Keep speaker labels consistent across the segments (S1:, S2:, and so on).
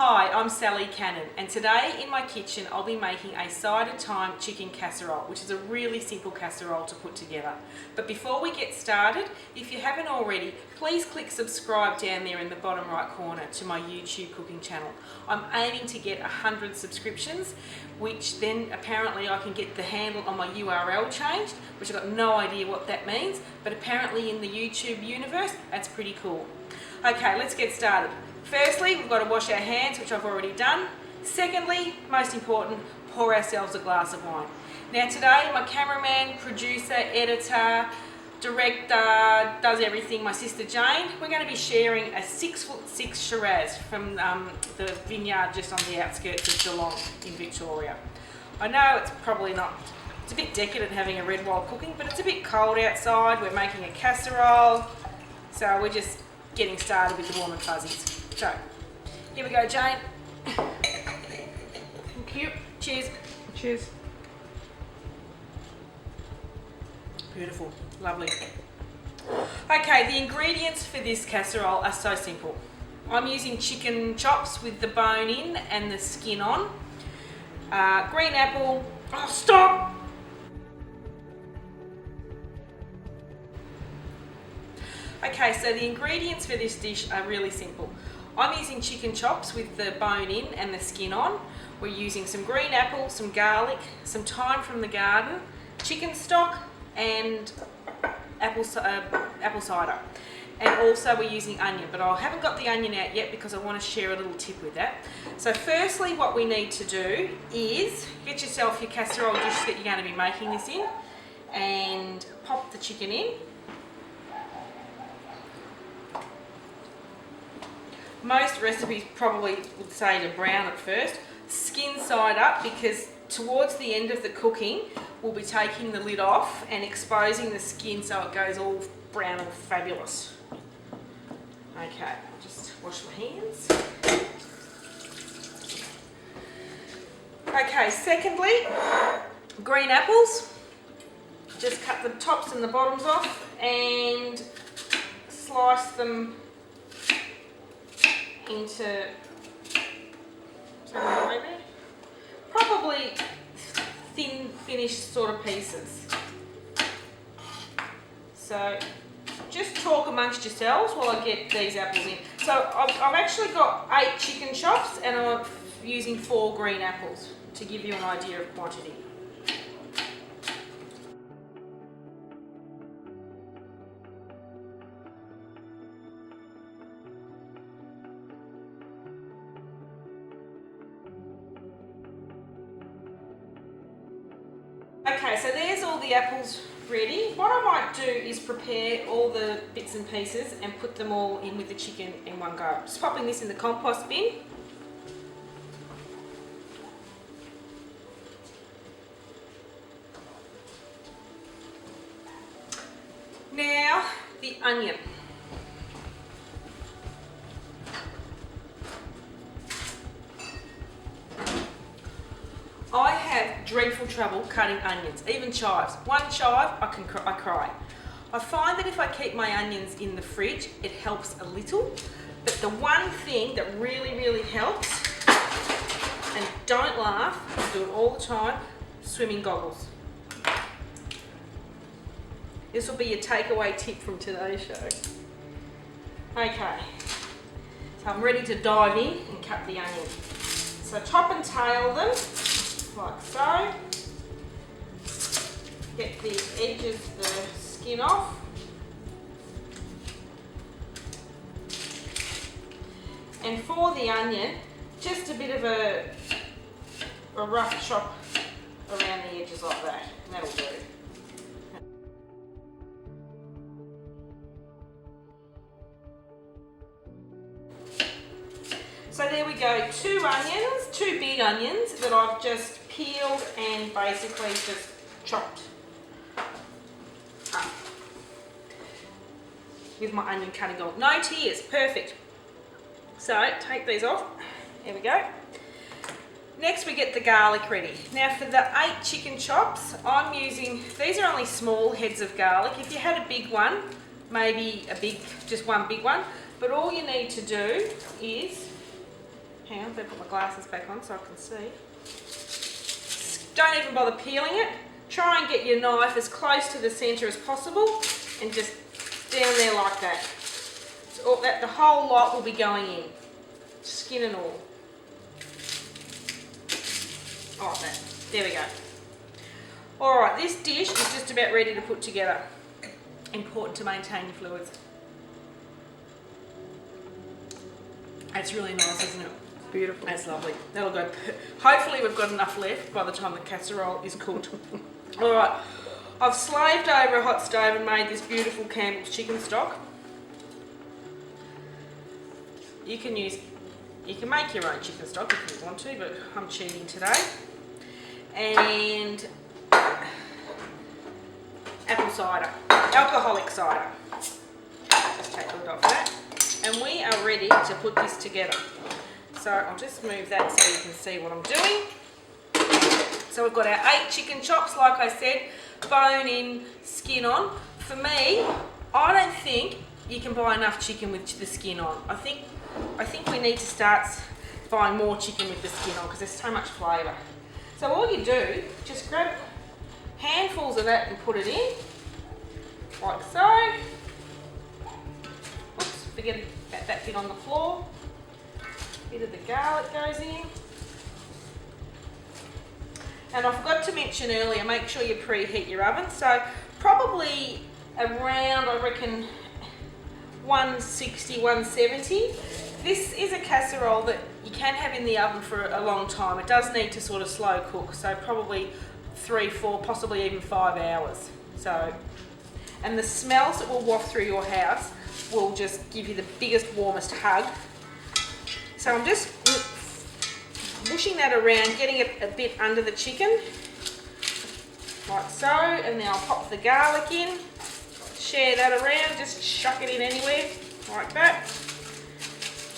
S1: Hi, I'm Sally Cannon, and today in my kitchen I'll be making a cider thyme chicken casserole, which is a really simple casserole to put together. But before we get started, if you haven't already, please click subscribe down there in the bottom right corner to my YouTube cooking channel. I'm aiming to get 100 subscriptions, which then apparently I can get the handle on my URL changed, which I've got no idea what that means, but apparently in the YouTube universe, that's pretty cool. Okay, let's get started. Firstly, we've got to wash our hands, which I've already done. Secondly, most important, pour ourselves a glass of wine. Now today, my cameraman, producer, editor, director, does everything, my sister Jane, we're going to be sharing a 6'6" Shiraz from the vineyard just on the outskirts of Geelong in Victoria. I know it's probably not, it's a bit decadent having a red while cooking, but it's a bit cold outside, we're making a casserole, so we're just getting started with the warm and fuzzies. So, here we go, Jane. Thank you. Cheers.
S2: Cheers.
S1: Beautiful. Lovely. Okay, the ingredients for this casserole are so simple. I'm using chicken chops with the bone in and the skin on. Green apple. Oh, stop! Okay, so the ingredients for this dish are really simple. I'm using chicken chops with the bone in and the skin on. We're using some green apple, some garlic, some thyme from the garden, chicken stock and apple cider. And also we're using onion, but I haven't got the onion out yet because I want to share a little tip with that. So firstly, what we need to do is get yourself your casserole dish that you're going to be making this in and pop the chicken in. Most recipes probably would say to brown it first. Skin side up, because towards the end of the cooking we'll be taking the lid off and exposing the skin so it goes all brown and fabulous. Okay, I'll just wash my hands. Okay, secondly, green apples. Just cut the tops and the bottoms off and slice them into probably thin finished sort of pieces. So just talk amongst yourselves while I get these apples in. So I've actually got 8 chicken chops and I'm using 4 green apples to give you an idea of quantity. Okay, so there's all the apples ready. What I might do is prepare all the bits and pieces and put them all in with the chicken in one go. Just popping this in the compost bin. Now, the onion. I have dreadful trouble cutting onions, even chives. One chive, I cry. I find that if I keep my onions in the fridge, it helps a little. But the one thing that really helps, and don't laugh, I do it all the time, swimming goggles. This will be your takeaway tip from today's show. Okay, so I'm ready to dive in and cut the onion. So top and tail them. Like so. Get the edges of the skin off. And for the onion, just a bit of a rough chop around the edges like that. And that'll do. So there we go, 2 onions, 2 big onions that I've just peeled and basically just chopped up with my onion cutting tool. No tears, perfect. So take these off, there we go. Next we get the garlic ready. Now for the 8 chicken chops, I'm using, these are only small heads of garlic. If you had a big one, maybe just one big one, but all you need to do is Hang on, better put my glasses back on so I can see. Don't even bother peeling it. Try and get your knife as close to the centre as possible and just down there like that. So the whole lot will be going in, skin and all. Like that. There we go. Alright, this dish is just about ready to put together. Important to maintain your fluids. That's really nice, isn't it?
S2: Beautiful.
S1: That's lovely. That'll go. Hopefully we've got enough left by the time the casserole is cooked. Alright, I've slaved over a hot stove and made this beautiful Campbell's chicken stock. You can make your own chicken stock if you want to, but I'm cheating today. And apple cider, alcoholic cider. Just take the lid off that. And we are ready to put this together. So I'll just move that so you can see what I'm doing. So we've got our 8 chicken chops, like I said, bone in, skin on. For me, I don't think you can buy enough chicken with the skin on. I think we need to start buying more chicken with the skin on because there's so much flavour. So all you do, just grab handfuls of that and put it in, like so. Oops, forget about that bit on the floor. Bit of the garlic goes in. And I forgot to mention earlier, make sure you preheat your oven. So probably around, I reckon, 160, 170. This is a casserole that you can have in the oven for a long time. It does need to sort of slow cook, so probably 3, 4, possibly even 5 hours. So, and the smells that will waft through your house will just give you the biggest, warmest hug. So I'm just mushing that around, getting it a bit under the chicken, like so, and then I'll pop the garlic in, share that around, just chuck it in anywhere, like that.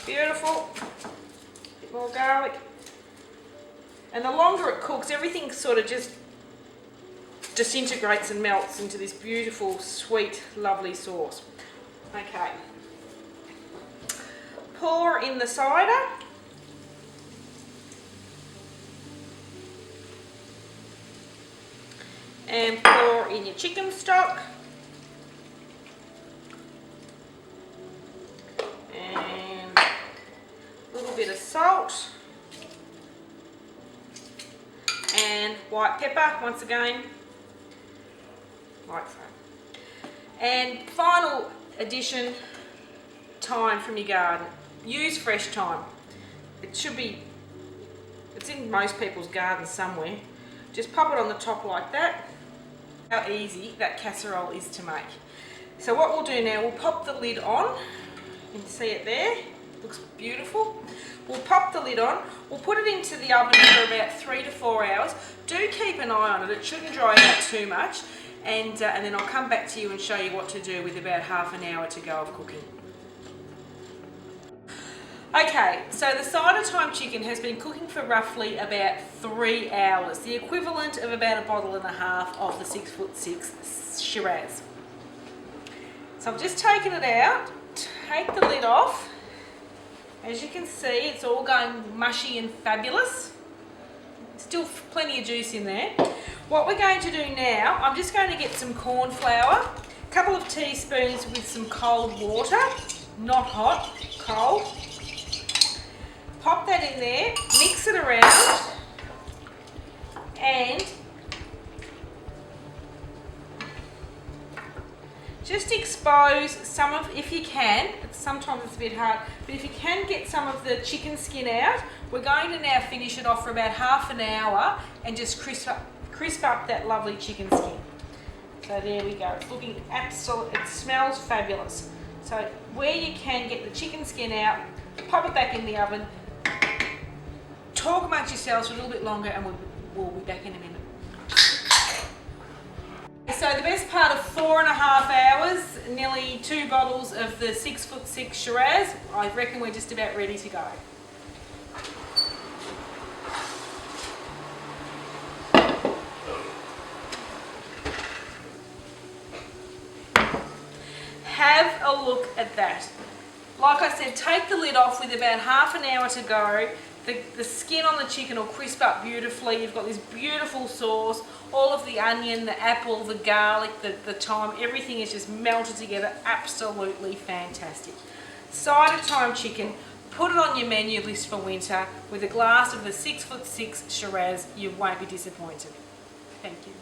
S1: Beautiful. A bit more garlic. And the longer it cooks, everything sort of just disintegrates and melts into this beautiful, sweet, lovely sauce. Okay. Pour in the cider. And pour in your chicken stock. And a little bit of salt. And white pepper, once again, like so. And final addition, thyme from your garden. Use fresh thyme. It's in most people's gardens somewhere. Just pop it on the top like that. How easy that casserole is to make. So what we'll do now, we'll pop the lid on. You can see it there. Looks beautiful. We'll pop the lid on. We'll put it into the oven for about 3 to 4 hours. Do keep an eye on it. It shouldn't dry out too much. And then I'll come back to you and show you what to do with about half an hour to go of cooking. Okay, so the cider thyme chicken has been cooking for roughly about 3 hours, the equivalent of about 1.5 bottles of the 6'6" Shiraz. So I've just taken it out, take the lid off. As you can see, it's all going mushy and fabulous. Still plenty of juice in there. What we're going to do now, I'm just going to get some corn flour, a couple of teaspoons with some cold water, not hot, cold. Pop that in there, mix it around, and just expose some of, if you can, sometimes it's a bit hard, but if you can get some of the chicken skin out, we're going to now finish it off for about half an hour and just crisp up that lovely chicken skin. So there we go, it's looking absolute, it smells fabulous. So where you can get the chicken skin out, pop it back in the oven, talk amongst yourselves for a little bit longer and we'll be back in a minute. So the best part of 4.5 hours, nearly 2 bottles of the 6'6" Shiraz, I reckon we're just about ready to go. Have a look at that. Like I said, take the lid off with about half an hour to go. The skin on the chicken will crisp up beautifully. You've got this beautiful sauce, all of the onion, the apple, the garlic, the thyme, everything is just melted together. Absolutely fantastic. Cider thyme chicken, put it on your menu list for winter with a glass of the 6'6" Shiraz. You won't be disappointed. Thank you.